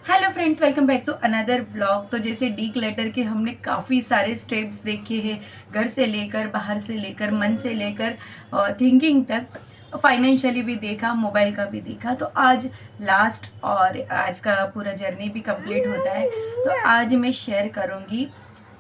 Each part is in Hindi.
Hello friends, welcome back to another vlog. तो जैसे डी क्लटर के हमने काफ़ी सारे स्टेप्स देखे हैं, घर से लेकर, बाहर से लेकर, मन से लेकर थिंकिंग तक, फाइनेंशियली भी देखा, मोबाइल का भी देखा। तो आज लास्ट और आज का पूरा जर्नी भी कंप्लीट होता है। तो आज मैं शेयर करूँगी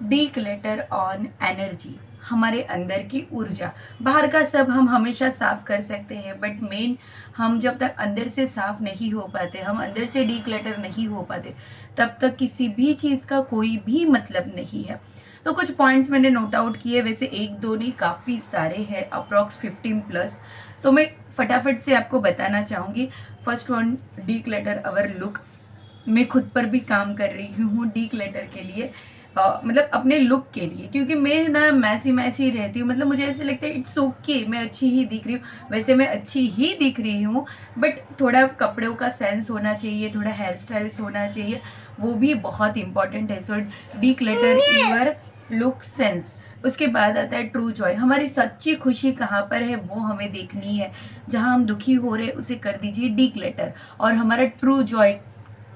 डी क्लटर ऑन एनर्जी, हमारे अंदर की ऊर्जा। बाहर का सब हम हमेशा साफ कर सकते हैं, बट मेन हम जब तक अंदर से साफ नहीं हो पाते, हम अंदर से डी क्लटर नहीं हो पाते, तब तक किसी भी चीज़ का कोई भी मतलब नहीं है। तो कुछ पॉइंट्स मैंने नोट आउट किए, वैसे एक दो नहीं, काफ़ी सारे हैं, अप्रॉक्स 15+। तो मैं फटाफट से आपको बताना चाहूँगी। फर्स्ट वन, डी क्लटर अवर लुक। मैं खुद पर भी काम कर रही हूँ डी क्लटर के लिए, मतलब अपने लुक के लिए, क्योंकि मैं ना मैसी मैसी रहती हूँ। मतलब मुझे ऐसे लगता है इट्स ओके, मैं अच्छी ही दिख रही हूँ। वैसे मैं अच्छी ही दिख रही हूँ, बट थोड़ा कपड़ों का सेंस होना चाहिए, थोड़ा हेयर स्टाइल्स होना चाहिए, वो भी बहुत इंपॉर्टेंट है। So declutter your look sense. उसके बाद आता है ट्रू जॉय। हमारी सच्ची खुशी कहाँ पर है वो हमें देखनी है। जहाँ हम दुखी हो रहे उसे कर दीजिए डी क्लटर, और हमारा ट्रू जॉय,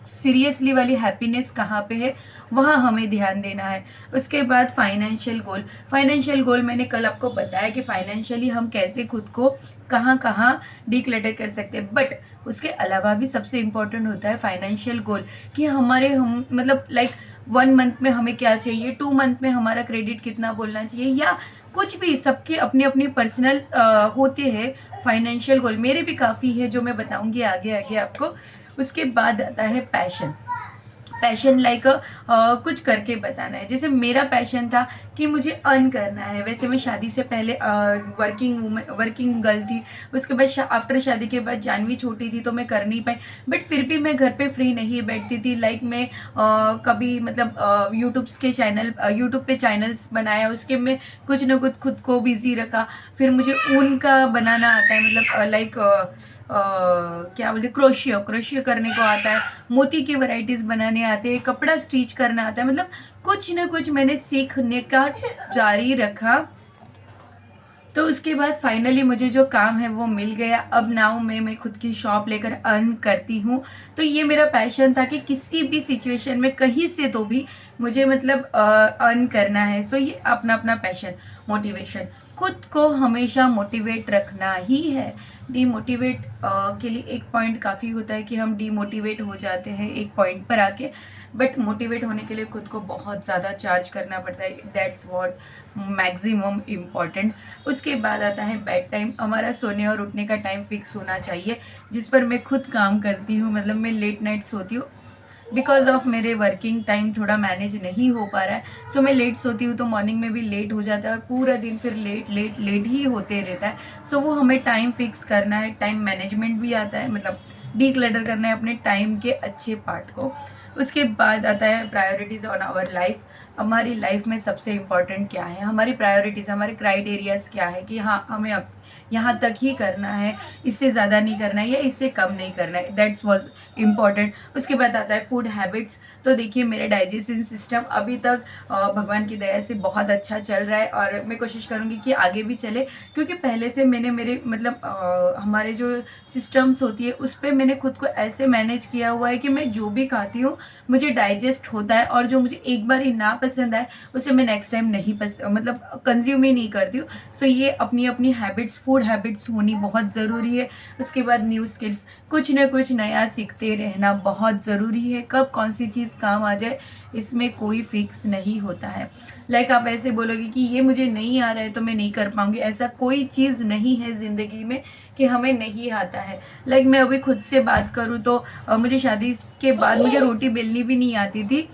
सीरियसली वाली हैप्पीनेस कहाँ पे है, वहाँ हमें ध्यान देना है। उसके बाद फाइनेंशियल गोल। फाइनेंशियल गोल मैंने कल आपको बताया कि फाइनेंशियली हम कैसे खुद को कहाँ कहाँ डिक्लटर कर सकते हैं, बट उसके अलावा भी सबसे इम्पोर्टेंट होता है फाइनेंशियल गोल, कि हम मतलब लाइक 1 मंथ में हमें क्या चाहिए, 2 मंथ में हमारा क्रेडिट कितना बोलना चाहिए, या कुछ भी। सबके अपने अपने पर्सनल होते हैं फाइनेंशियल गोल। मेरे भी काफ़ी है जो मैं बताऊंगी आगे आगे आपको। उसके बाद आता है पैशन। पैशन लाइक कुछ करके बताना है। जैसे मेरा पैशन था कि मुझे अर्न करना है। वैसे मैं शादी से पहले वर्किंग गर्ल थी। उसके बाद आफ्टर शादी के बाद जानवी छोटी थी तो मैं कर नहीं पाई, बट फिर भी मैं घर पे फ्री नहीं बैठती थी। लाइक मैं कभी मतलब यूट्यूब पे चैनल्स बनाया, उसके में कुछ ना कुछ खुद को बिजी रखा। फिर मुझे ऊन का बनाना आता है, मतलब लाइक क्या बोलते, क्रोशियो करने को आता है, मोती की वैरायटीज बनाने आते हैं, कपड़ा स्टिच करना आता है। मतलब कुछ ना कुछ मैंने सीखने का जारी रखा। तो उसके बाद फाइनली मुझे जो काम है वो मिल गया। अब नाउ मैं खुद की शॉप लेकर अर्न करती हूँ। तो ये मेरा पैशन था कि किसी भी सिचुएशन में कहीं से तो भी मुझे मतलब अर्न करना है। सो ये अपना अपना पैशन। मोटिवेशन, खुद को हमेशा मोटिवेट रखना ही है। डीमोटिवेट के लिए एक पॉइंट काफ़ी होता है कि हम डीमोटिवेट हो जाते हैं एक पॉइंट पर आके, बट मोटिवेट होने के लिए खुद को बहुत ज़्यादा चार्ज करना पड़ता है। That's what maximum important. उसके बाद आता है बेड टाइम। हमारा सोने और उठने का टाइम फिक्स होना चाहिए, जिस पर मैं खुद काम करती हूँ। मतलब मैं लेट नाइट सोती हूँ, बिकॉज ऑफ मेरे वर्किंग टाइम थोड़ा मैनेज नहीं हो पा रहा है। सो मैं लेट सोती हूँ तो मॉर्निंग में भी लेट हो जाता है, और पूरा दिन फिर लेट लेट लेट ही होते रहता है। सो वो हमें टाइम फिक्स करना है। टाइम मैनेजमेंट भी आता है, मतलब डी क्लटर करना है अपने टाइम के अच्छे पार्ट को। उसके बाद आता है प्रायोरिटीज़ ऑन आवर लाइफ। हमारी लाइफ में सबसे इम्पॉर्टेंट क्या है, हमारी प्रायोरिटीज़, हमारे क्राइटेरियाज क्या है, कि हाँ हमें अब यहाँ तक ही करना है, इससे ज़्यादा नहीं करना है या इससे कम नहीं करना है। That's was important. उसके बाद आता है फूड हैबिट्स। तो देखिए मेरा डाइजेशन सिस्टम अभी तक भगवान की दया से बहुत अच्छा चल रहा है, और मैं कोशिश करूँगी कि आगे भी चले, क्योंकि पहले से मैंने मेरे मतलब हमारे जो सिस्टम्स होती है उस पर मैंने खुद को ऐसे मैनेज किया हुआ है कि मैं जो भी खाती हूँ मुझे डाइजेस्ट होता है, और जो मुझे एक बार ही ना पसंद आए उसे मैं नेक्स्ट टाइम नहीं मतलब कंज्यूम ही नहीं करती हूँ। सो ये अपनी अपनी हैबिट्स, फूड हैबिट्स होनी बहुत ज़रूरी है। उसके बाद न्यू स्किल्स, कुछ ना कुछ नया सीखते रहना बहुत ज़रूरी है। कब कौन सी चीज़ काम आ जाए इसमें कोई फिक्स नहीं होता है। लाइक आप ऐसे बोलोगे कि ये मुझे नहीं आ रहा है तो मैं नहीं कर पाऊँगी, ऐसा कोई चीज़ नहीं है ज़िंदगी में कि हमें नहीं आता है। लाइक मैं अभी खुद से बात करूँ तो मुझे शादी के बाद मुझे रोटी बेलनी भी नहीं आती थी।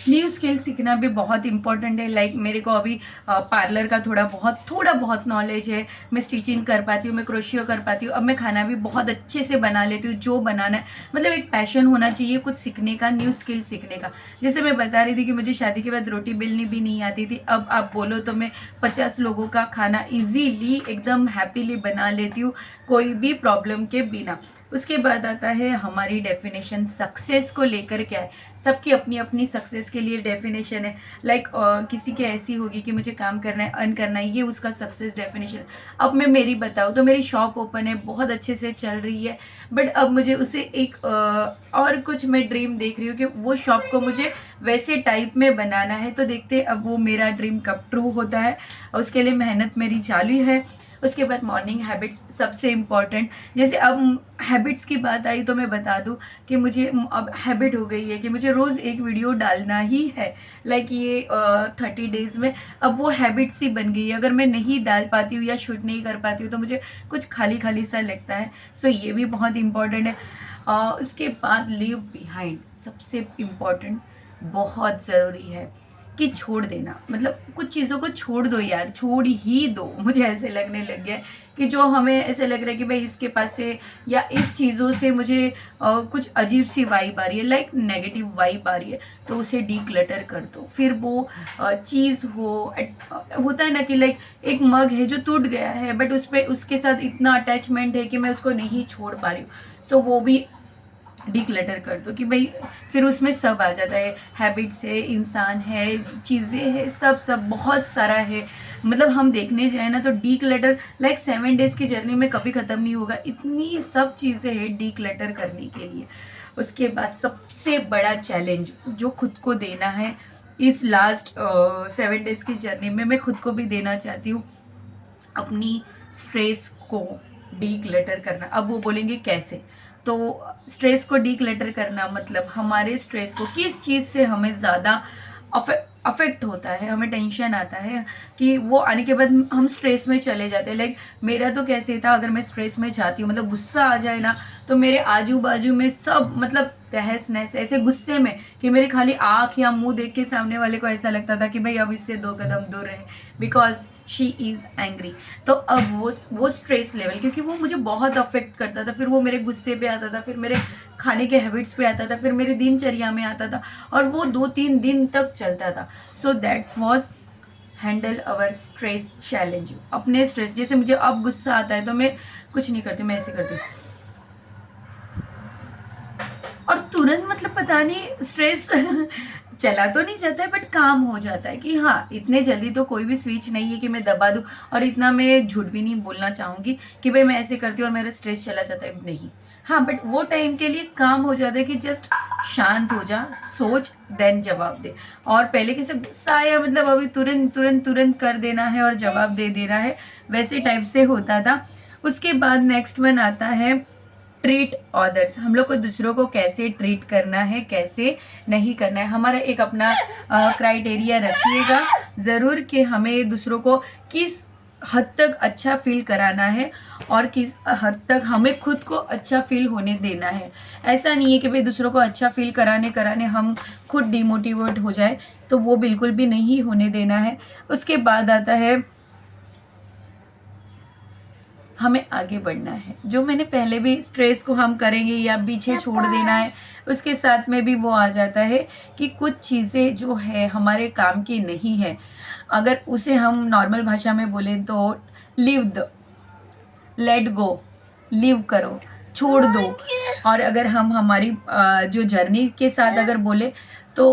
न्यू स्किल सीखना भी बहुत इंपॉर्टेंट है। लाइक मेरे को अभी पार्लर का थोड़ा बहुत नॉलेज है। मैं स्टिचिंग कर पाती हूँ, मैं क्रोशियो कर पाती हूँ। अब मैं खाना भी बहुत अच्छे से बना लेती हूँ, जो बनाना है। मतलब एक पैशन होना चाहिए कुछ सीखने का, न्यू स्किल सीखने का। जैसे मैं बता रही थी कि मुझे शादी के बाद रोटी बेलनी भी नहीं आती थी। अब आप बोलो तो मैं 50 लोगों का खाना ईजीली एकदम हैप्पीली बना लेती हूँ, कोई भी प्रॉब्लम के बिना। उसके बाद आता है हमारी डेफिनेशन सक्सेस को लेकर क्या है। सबकी अपनी अपनी सक्सेस के लिए डेफिनेशन है। लाइक किसी की ऐसी होगी कि मुझे काम करना है, अर्न करना है, ये उसका सक्सेस डेफिनेशन है। अब मैं मेरी बताऊँ तो मेरी शॉप ओपन है, बहुत अच्छे से चल रही है, बट अब मुझे उसे एक और कुछ मैं ड्रीम देख रही हूँ कि वो शॉप को मुझे वैसे टाइप में बनाना है। तो देखते अब वो मेरा ड्रीम कब ट्रू होता है, और उसके लिए मेहनत मेरी चालू है। उसके बाद मॉर्निंग हैबिट्स सबसे इम्पॉर्टेंट। जैसे अब हैबिट्स की बात आई तो मैं बता दूं कि मुझे अब हैबिट हो गई है कि मुझे रोज़ एक वीडियो डालना ही है। लाइक ये 30 डेज़ में अब वो हैबिट्स ही बन गई है। अगर मैं नहीं डाल पाती हूँ या शूट नहीं कर पाती हूँ तो मुझे कुछ खाली खाली सा लगता है। सो ये भी बहुत इम्पॉर्टेंट है। उसके बाद लीव बिहाइंड सबसे इम्पॉर्टेंट, बहुत ज़रूरी है कि छोड़ देना। मतलब कुछ चीज़ों को छोड़ दो यार, छोड़ ही दो। मुझे ऐसे लगने लग गया है कि जो हमें ऐसे लग रहा है कि भाई इसके पास से या इस चीज़ों से मुझे कुछ अजीब सी वाइब आ रही है, लाइक नेगेटिव वाइब आ रही है, तो उसे डीक्लटर कर दो। फिर वो चीज़ होता है ना कि लाइक एक मग है जो टूट गया है, बट उस पर उसके साथ इतना अटैचमेंट है कि मैं उसको नहीं छोड़ पा रही हूँ। सो वो भी डिक्लटर कर दो कि भाई फिर उसमें सब आ जाता है। हैबिट्स है, इंसान है, चीज़ें है, सब सब बहुत सारा है। मतलब हम देखने जाए ना तो डिक्लटर लाइक 7 डेज़ की जर्नी में कभी ख़त्म नहीं होगा। इतनी सब चीज़ें हैं डिक्लटर करने के लिए। उसके बाद सबसे बड़ा चैलेंज जो खुद को देना है इस लास्ट 7 डेज़ की जर्नी में, मैं खुद को भी देना चाहती हूँ, अपनी स्ट्रेस को डीक्लटर करना। अब वो बोलेंगे कैसे, तो स्ट्रेस को डीक्लटर करना मतलब हमारे स्ट्रेस को किस चीज़ से हमें ज़्यादा अफेक्ट होता है, हमें टेंशन आता है कि वो आने के बाद हम स्ट्रेस में चले जाते हैं। लाइक मेरा तो कैसे था, अगर मैं स्ट्रेस में जाती हूँ मतलब गुस्सा आ जाए ना, तो मेरे आजू बाजू में सब मतलब तहस नहस ऐसे गुस्से में कि मेरे खाली आँख या मुंह देख के सामने वाले को ऐसा लगता था कि भाई अब इससे 2 कदम दूर रहे, बिकॉज शी इज़ एंग्री। तो अब वो स्ट्रेस लेवल, क्योंकि वो मुझे बहुत अफेक्ट करता था, फिर वो मेरे गुस्से पे आता था, फिर मेरे खाने के हैबिट्स पे आता था, फिर मेरी दिनचर्या में आता था, और वो 2-3 दिन तक चलता था। So that's was handle our stress challenge. अपने स्ट्रेस, जैसे मुझे अब गुस्सा आता है तो मैं कुछ नहीं करती, मैं ऐसे करती हूँ और तुरंत मतलब पता नहीं स्ट्रेस चला तो नहीं जाता है, बट काम हो जाता है कि हाँ इतने जल्दी तो कोई भी स्विच नहीं है कि मैं दबा दूँ। और इतना मैं झूठ भी नहीं बोलना चाहूँगी कि भाई मैं ऐसे करती हूँ और मेरा स्ट्रेस चला जाता है, नहीं। हाँ, बट वो टाइम के लिए काम हो जाता है कि जस्ट शांत हो जा, सोच, देन जवाब दे। और पहले कैसे गुस्सा आया मतलब अभी तुरंत तुरंत तुरंत कर देना है और जवाब दे देना है, वैसे टाइप से होता था। उसके बाद नेक्स्ट वन आता है ट्रीट अदर्स। हम लोग को दूसरों को कैसे ट्रीट करना है, कैसे नहीं करना है, हमारा एक अपना क्राइटेरिया रखिएगा ज़रूर कि हमें दूसरों को किस हद तक अच्छा फील कराना है और किस हद तक हमें खुद को अच्छा फील होने देना है। ऐसा नहीं है कि भाई दूसरों को अच्छा फील कराने हम खुद डिमोटिवेट हो जाए, तो वो बिल्कुल भी नहीं होने देना है। उसके बाद आता है हमें आगे बढ़ना है। जो मैंने पहले भी स्ट्रेस को हम करेंगे या पीछे छोड़ देना है, उसके साथ में भी वो आ जाता है कि कुछ चीज़ें जो है हमारे काम की नहीं है, अगर उसे हम नॉर्मल भाषा में बोलें तो लेट गो, लीव करो, छोड़ दो। और अगर हम हमारी जो जर्नी के साथ अगर बोले तो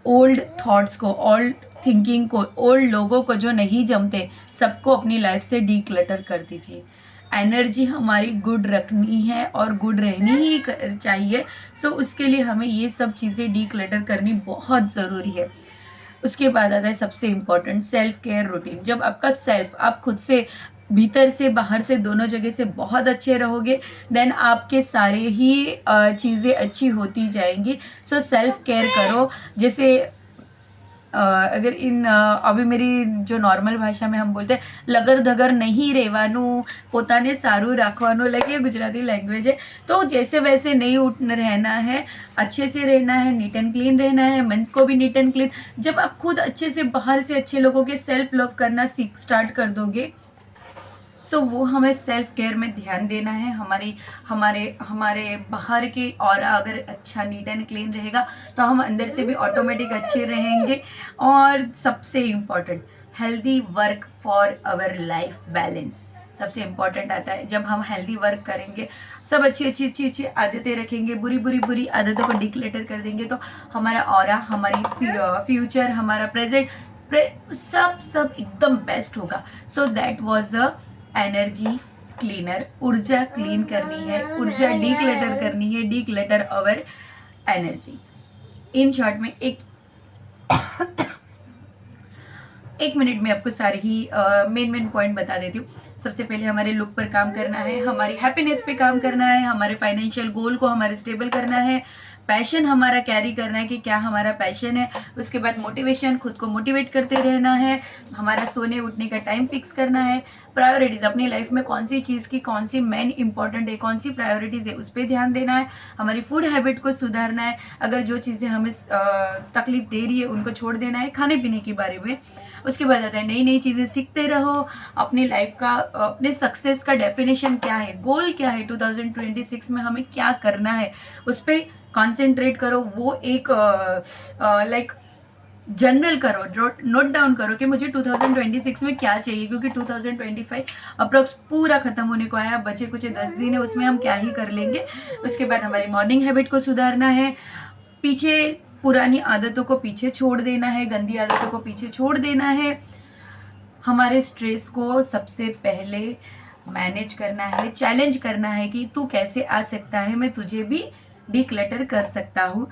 ओल्ड थॉट्स को, ओल्ड थिंकिंग को, ओल्ड लोगों को जो नहीं जमते, सबको अपनी लाइफ से डीक्लटर कर दीजिए। एनर्जी हमारी गुड रखनी है और गुड रहनी ही चाहिए। सो उसके लिए हमें ये सब चीज़ें डीक्लटर करनी बहुत ज़रूरी है। उसके बाद आता है सबसे इम्पॉर्टेंट सेल्फ केयर रूटीन। जब आपका सेल्फ, आप खुद से भीतर से बाहर से दोनों जगह से बहुत अच्छे रहोगे, देन आपके सारे ही चीज़ें अच्छी होती जाएंगी। सो सेल्फ केयर करो। जैसे अगर अभी मेरी जो नॉर्मल भाषा में हम बोलते हैं लगर धगर नहीं રહેવાનું, પોતાને સારું રાખવાનું, लाइक ये गुजराती लैंग्वेज है। तो जैसे वैसे नहीं रहना है, अच्छे से रहना है, नीट एंड क्लीन रहना है, मन को भी नीट एंड क्लीन। जब आप खुद अच्छे से बाहर से अच्छे लोगों के सेल्फ लव करना स्टार्ट कर दोगे, सो वो हमें सेल्फ केयर में ध्यान देना है। हमारे बाहर की ऑरा अगर अच्छा नीट एंड क्लीन रहेगा तो हम अंदर से भी ऑटोमेटिक अच्छे रहेंगे। और सबसे important healthy work for our life balance. सबसे इम्पॉर्टेंट आता है। जब हम हेल्दी वर्क करेंगे, सब अच्छी आदतें रखेंगे, बुरी आदतों को डिक्लेटर कर देंगे, तो हमारा ऑरा, हमारी फ्यूचर, हमारा प्रेजेंट, सब एकदम बेस्ट होगा। So that was a energy cleaner. ऊर्जा क्लीन करनी है, ऊर्जा डिक्लेटर करनी है, declutter our energy. In short में एक मिनट में आपको सारे ही मेन पॉइंट बता देती हूँ। सबसे पहले हमारे लुक पर काम करना है, हमारी हैप्पीनेस पे काम करना है, हमारे फाइनेंशियल गोल को हमारे स्टेबल करना है, पैशन हमारा कैरी करना है कि क्या हमारा पैशन है। उसके बाद मोटिवेशन, खुद को मोटिवेट करते रहना है, हमारा सोने उठने का टाइम फिक्स करना है, प्रायोरिटीज़, अपनी लाइफ में कौन सी चीज़ की कौन सी मेन इंपॉर्टेंट है, कौन सी प्रायोरिटीज़ है, उस पर ध्यान देना है, हमारी फूड हैबिट को सुधारना है, अगर जो चीज़ें हमें तकलीफ दे रही है उनको छोड़ देना है, खाने पीने के बारे में। उसके बाद आता है नई चीज़ें सीखते रहो, अपनी लाइफ का, अपने सक्सेस का डेफिनेशन क्या है, गोल क्या है, 2026 में हमें क्या करना है, उस पर कॉन्सेंट्रेट करो। वो एक लाइक जर्नल करो, नोट डाउन करो कि मुझे 2026 में क्या चाहिए, क्योंकि 2025 अप्रोक्स पूरा खत्म होने को आया, बचे कुछ 10 दिन है, उसमें हम क्या ही कर लेंगे। उसके बाद हमारी मॉर्निंग हैबिट को सुधारना है, पीछे पुरानी आदतों को पीछे छोड़ देना है, गंदी आदतों को पीछे छोड़ देना है, हमारे स्ट्रेस को सबसे पहले मैनेज करना है, चैलेंज करना है कि तू कैसे आ सकता है, मैं तुझे भी डिक्लटर कर सकता हूँ।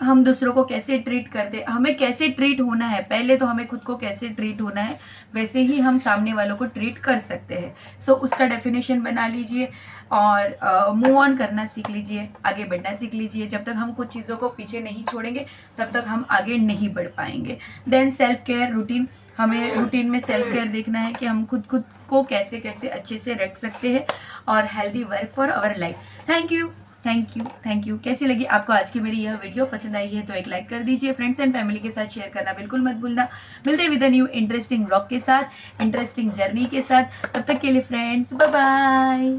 हम दूसरों को कैसे ट्रीट करते, हमें कैसे ट्रीट होना है, पहले तो हमें खुद को कैसे ट्रीट होना है, वैसे ही हम सामने वालों को ट्रीट कर सकते हैं। सो उसका डेफिनेशन बना लीजिए और मूव ऑन करना सीख लीजिए, आगे बढ़ना सीख लीजिए। जब तक हम कुछ चीज़ों को पीछे नहीं छोड़ेंगे तब तक हम आगे नहीं बढ़ पाएंगे। देन सेल्फ केयर रूटीन, हमें रूटीन में सेल्फ केयर देखना है कि हम खुद को कैसे अच्छे से रख सकते हैं, और healthy work for our life. Thank you. कैसी लगी आपको आज की मेरी यह वीडियो? पसंद आई है तो एक लाइक कर दीजिए, फ्रेंड्स एंड फैमिली के साथ शेयर करना बिल्कुल मत भूलना। मिलते हैं with a new interesting vlog के साथ, इंटरेस्टिंग जर्नी के साथ। तब तक के लिए फ्रेंड्स, बाय बाय।